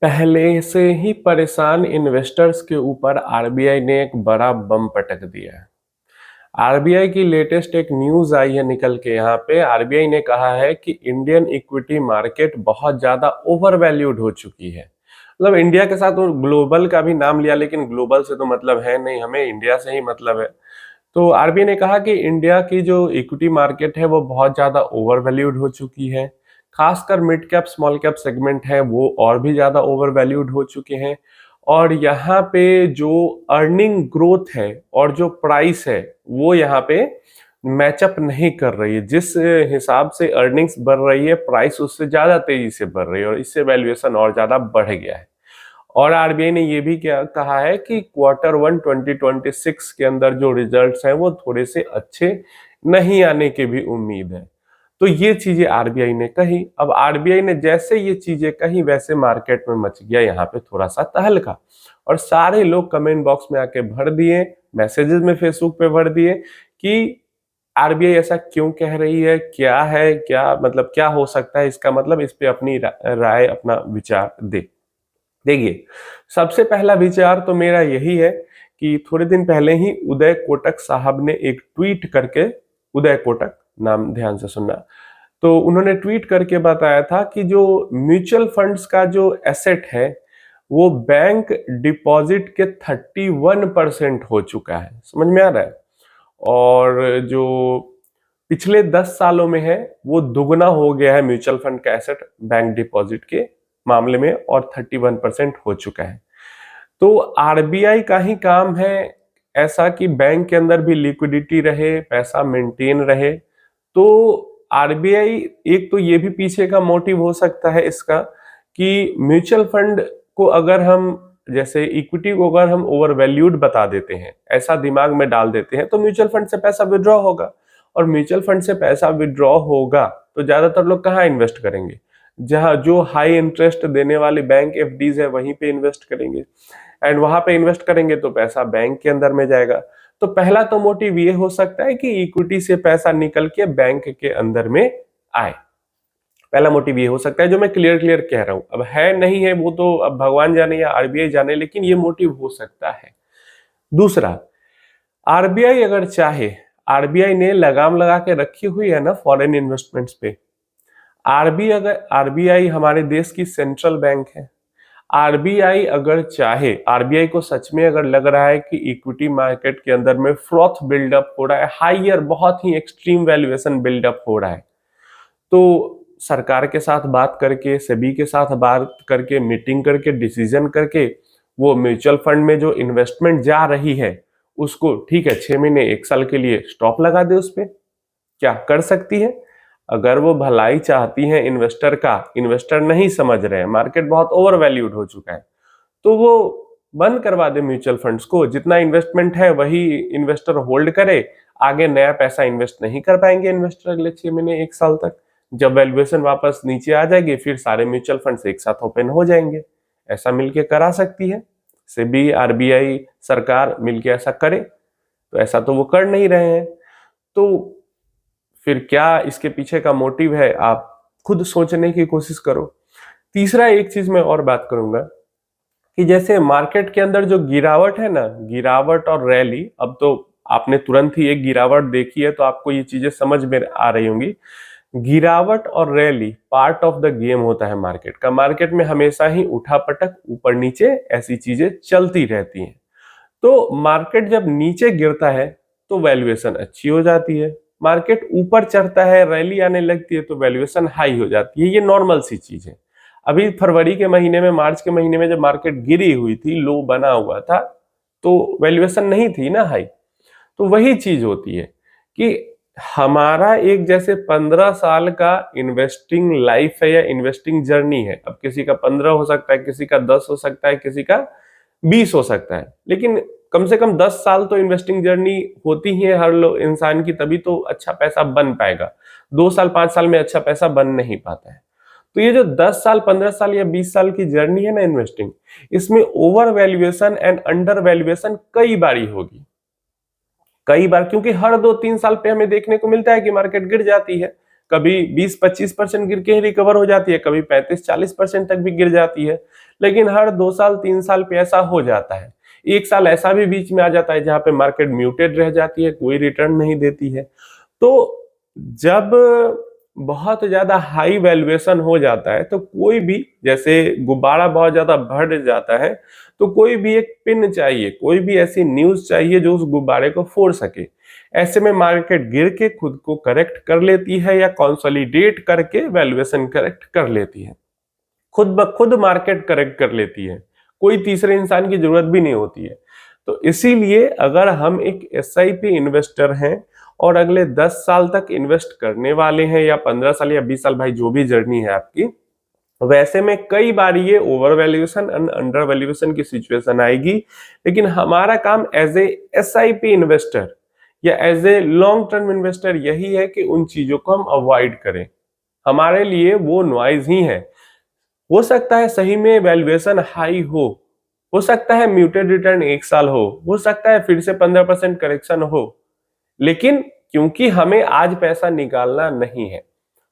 पहले से ही परेशान इन्वेस्टर्स के ऊपर आरबीआई ने एक बड़ा बम पटक दिया है। आरबीआई की लेटेस्ट एक न्यूज आई है निकल के। यहाँ पे आरबीआई ने कहा है कि इंडियन इक्विटी मार्केट बहुत ज्यादा ओवर वैल्यूड हो चुकी है। मतलब इंडिया के साथ वो ग्लोबल का भी नाम लिया, लेकिन ग्लोबल से तो मतलब है नहीं, हमें इंडिया से ही मतलब है। तो आरबीआई ने कहा कि इंडिया की जो इक्विटी मार्केट है वो बहुत ज्यादा ओवर वैल्यूड हो चुकी है। खासकर mid cap small cap segment है वो और भी ज्यादा ओवर वैल्यूड हो चुके हैं। और यहाँ पे जो अर्निंग ग्रोथ है और जो प्राइस है वो यहाँ पे मैचअप नहीं कर रही है। जिस हिसाब से अर्निंग्स बढ़ रही है, प्राइस उससे ज्यादा तेजी से बढ़ रही है और इससे वैल्यूएशन और ज्यादा बढ़ गया है। और आरबीआई ने ये भी क्या कहा है कि Q1 2026 के अंदर जो रिजल्ट्स हैं वो थोड़े से अच्छे नहीं आने की भी उम्मीद है। तो ये चीजें आरबीआई ने कही। अब आरबीआई ने जैसे ये चीजें कही वैसे मार्केट में मच गया यहाँ पे थोड़ा सा तहलका, और सारे लोग कमेंट बॉक्स में आके भर दिए, मैसेजेस में फेसबुक पे भर दिए कि आरबीआई ऐसा क्यों कह रही है, क्या मतलब क्या हो सकता है इसका मतलब। इस पे अपनी राय अपना विचार दे। देखिए, सबसे पहला विचार तो मेरा यही है कि थोड़े दिन पहले ही उदय कोटक साहब ने एक ट्वीट करके, उदय कोटक नाम ध्यान से सुनना, तो उन्होंने ट्वीट करके बताया था कि जो म्यूचुअल फंड्स का जो एसेट है वो बैंक डिपॉजिट के 31% हो चुका है। समझ में आ रहा है? और जो पिछले 10 सालों में है वो दुगना हो गया है म्यूचुअल फंड का एसेट बैंक डिपॉजिट के मामले में, और 31% हो चुका है। तो आरबीआई का ही काम है ऐसा कि बैंक के अंदर भी लिक्विडिटी रहे, पैसा मेंटेन रहे। तो आरबीआई एक तो ये भी पीछे का मोटिव हो सकता है इसका कि म्यूचुअल फंड को अगर हम, जैसे इक्विटी को अगर हम ओवर वैल्यूड बता देते हैं, ऐसा दिमाग में डाल देते हैं, तो म्यूचुअल फंड से पैसा विड्रॉ होगा। और म्यूचुअल फंड से पैसा विड्रॉ होगा तो ज्यादातर लोग कहाँ इन्वेस्ट करेंगे? जहां जो हाई इंटरेस्ट देने वाली बैंक एफडीज है वहीं पे इन्वेस्ट करेंगे, एंड वहां पे इन्वेस्ट करेंगे तो पैसा बैंक के अंदर में जाएगा। तो पहला तो मोटिव ये हो सकता है कि इक्विटी से पैसा निकल के बैंक के अंदर में आए। पहला मोटिव ये हो सकता है जो मैं क्लियर क्लियर कह रहा हूं। अब है नहीं है वो तो अब भगवान जाने या आरबीआई जाने, लेकिन ये मोटिव हो सकता है। दूसरा, आरबीआई अगर चाहे, आरबीआई ने लगाम लगा के रखी हुई है ना फॉरेन इन्वेस्टमेंट्स पे। आरबीआई हमारे देश की सेंट्रल बैंक है। आरबीआई अगर चाहे, आरबीआई को सच में अगर लग रहा है कि इक्विटी मार्केट के अंदर में फ्रॉथ बिल्डअप हो रहा है, हाइयर बहुत ही एक्सट्रीम वैल्यूएशन बिल्डअप हो रहा है, तो सरकार के साथ बात करके, सेबी के साथ बात करके, मीटिंग करके, डिसीजन करके वो म्यूचुअल फंड में जो इन्वेस्टमेंट जा रही है उसको ठीक है 6 महीने 1 साल के लिए स्टॉप लगा दे उस पर। क्या कर सकती है? अगर वो भलाई चाहती है इन्वेस्टर का, इन्वेस्टर नहीं समझ रहे हैं, मार्केट बहुत ओवर वैल्यूड हो चुका है, तो वो बंद करवा दे म्यूचुअल फंड्स को। जितना इन्वेस्टमेंट है वही इन्वेस्टर होल्ड करे, आगे नया पैसा इन्वेस्ट नहीं कर पाएंगे इन्वेस्टर अगले 6 महीने 1 साल तक। जब वैल्यूएशन वापस नीचे आ जाएगी फिर सारे म्यूचुअल फंड्स एक साथ ओपन हो जाएंगे। ऐसा मिलके करा सकती है सेबी, आरबीआई, सरकार मिलके ऐसा करे, तो ऐसा तो वो कर नहीं रहे हैं। तो फिर क्या इसके पीछे का मोटिव है, आप खुद सोचने की कोशिश करो। तीसरा एक चीज मैं और बात करूंगा कि जैसे मार्केट के अंदर जो गिरावट है ना, गिरावट और रैली, अब तो आपने तुरंत ही एक गिरावट देखी है तो आपको ये चीजें समझ में आ रही होंगी। गिरावट और rally part of the game होता है मार्केट का। मार्केट में हमेशा ही उठापटक, ऊपर नीचे ऐसी चीजें चलती रहती हैं। तो मार्केट जब नीचे गिरता है तो वैल्यूएशन अच्छी हो जाती है, मार्केट ऊपर चढ़ता है, रैली आने लगती है तो वैल्यूएशन हाई हो जाती है। ये नॉर्मल सी चीज है। अभी फरवरी के महीने में, मार्च के महीने में जब मार्केट गिरी हुई थी, लो बना हुआ था, तो वैल्यूएशन नहीं थी ना हाई। तो वही चीज होती है कि हमारा एक जैसे 15 साल का इन्वेस्टिंग लाइफ है या इन्वेस्टिंग जर्नी है। अब किसी का 15 हो सकता है, किसी का 10 हो सकता है, किसी का 20 हो सकता है, लेकिन कम से कम 10 साल तो इन्वेस्टिंग जर्नी होती ही है हर इंसान की, तभी तो अच्छा पैसा बन पाएगा। 2 साल 5 साल में अच्छा पैसा बन नहीं पाता है। तो ये जो 10 साल 15 साल या 20 साल की जर्नी है ना इन्वेस्टिंग, इसमें over valuation and under valuation कई बारी होगी, कई बार। क्योंकि हर 2-3 साल पे हमें देखने को मिलता है कि मार्केट गिर जाती है, कभी 20-25% गिर के ही रिकवर हो जाती है, कभी 35-40% तक भी गिर जाती है, लेकिन हर 2 साल 3 साल पे ऐसा हो जाता है। एक साल ऐसा भी बीच में आ जाता है जहां पे मार्केट म्यूटेड रह जाती है, कोई रिटर्न नहीं देती है। तो जब बहुत ज्यादा हाई वैल्यूएशन हो जाता है तो कोई भी, जैसे गुब्बारा बहुत ज्यादा बढ़ जाता है, तो कोई भी एक पिन चाहिए, कोई भी ऐसी न्यूज चाहिए जो उस गुब्बारे को फोड़ सके। ऐसे में मार्केट गिर के खुद को करेक्ट कर लेती है या कंसोलिडेट करके वैल्यूएशन करेक्ट कर लेती है, खुद ब खुद मार्केट करेक्ट कर लेती है, कोई तीसरे इंसान की जरूरत भी नहीं होती है। तो इसीलिए अगर हम एक एसआईपी इन्वेस्टर हैं और अगले 10 साल तक इन्वेस्ट करने वाले हैं, या 15 साल या 20 साल, भाई जो भी जर्नी है आपकी, वैसे में कई बार ये over valuation and under valuation की सिचुएशन आएगी। लेकिन हमारा काम एज ए एसआईपी इन्वेस्टर या as a long term investor यही है कि उन चीजों को हम अवॉइड करें। हमारे लिए वो नॉइज ही है। हो सकता है सही में वैल्यूएशन हाई हो सकता है म्यूटेड रिटर्न 1 साल हो सकता है फिर से 15% करेक्शन हो, लेकिन क्योंकि हमें आज पैसा निकालना नहीं है।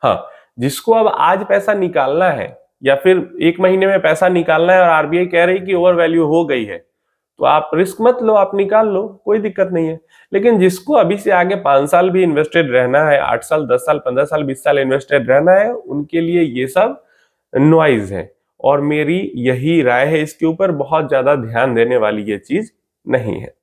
हाँ, जिसको अब आज पैसा निकालना है या फिर 1 महीने में पैसा निकालना है और आरबीआई कह रही कि ओवर वैल्यू हो गई है, तो आप रिस्क मत लो, आप निकाल लो, कोई दिक्कत नहीं है। लेकिन जिसको अभी से आगे 5 साल भी इन्वेस्टेड रहना है, 8 साल, 10 साल, 15 साल, 20 साल इन्वेस्टेड रहना है, उनके लिए ये सब नॉइज है। और मेरी यही राय है इसके ऊपर, बहुत ज्यादा ध्यान देने वाली ये चीज नहीं है।